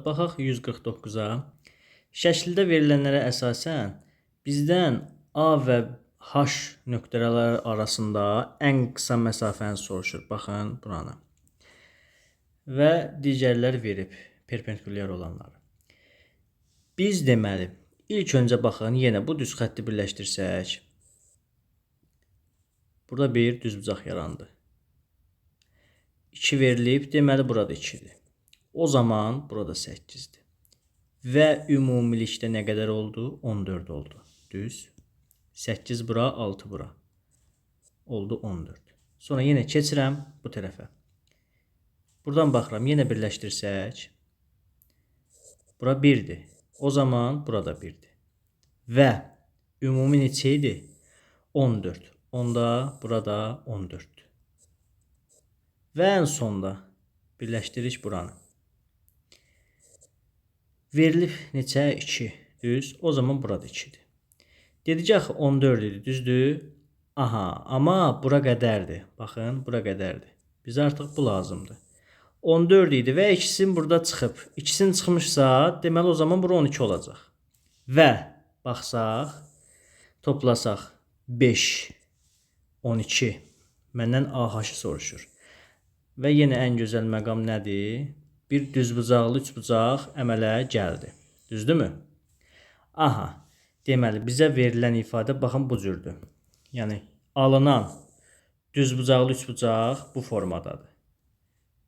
baxaq 149-a. Şəkildə verilənlərə əsasən bizdən A və H nöqtələri arasında ən qısa məsafəni soruşur. Baxın buranı. Və digərlər verib perpendikulyar olanları. Biz deməli ilk öncə baxın, yenə bu düz xətti birləşdirsək. Burada bir düzbucaq yarandı. 2 verilib, deməli burada 2-dir. O zaman burada 8-dir. Və ümumilikdə nə qədər oldu? 14 oldu. Düz. 8 bura, 6 bura. Oldu 14. Sonra yenə keçirəm bu tərəfə. Buradan baxıram, yenə birləşdirsək. Bura 1-dir. O zaman burada 1-dir. Və ümumi neçə idi? 14. Onda burada 14-dür. Və ən sonda birləşdiririk buranı. Verilib neçə? 2. Düz. O zaman burada 2-dir. Dedik axı 14 idi, düzdür? Aha, amma bura qədərdir. Baxın, bura qədərdir. Bizə artıq bu lazımdır. 14 idi və ikisini burada çıxıb. İkisini çıxmışsa, deməli o zaman bura 12 olacaq. Və baxsaq, toplasaq 5, 12. Məndən AH-ı soruşur. Və yenə ən gözəl məqam nədir? Bir düzbucaqlı üçbucaq əmələ gəldi. Düzdürmü? Aha, deməli bizə verilən ifadə baxın bu cürdür. Yəni alınan düzbucaqlı üçbucaq bu formadadır.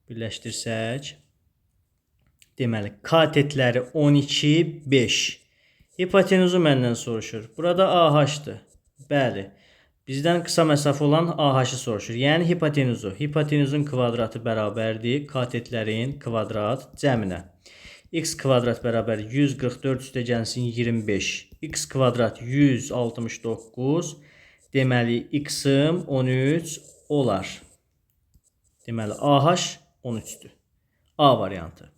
Birləşdirsək, deməli katetləri 12, 5. Hipotenuzu məndən soruşur. Burada AH-dır. Bəli. Bizdən qısa məsafə olan AH-ı soruşur. Yəni hipotenuzu. Hipotenuzun kvadratı bərabərdir katetlərin kvadrat cəminə. X kvadrat bərabər 144 üstə gəlsin 25. X kvadrat 169. Deməli X-ım 13 olar. Deməli AH 13-dür. A variantı.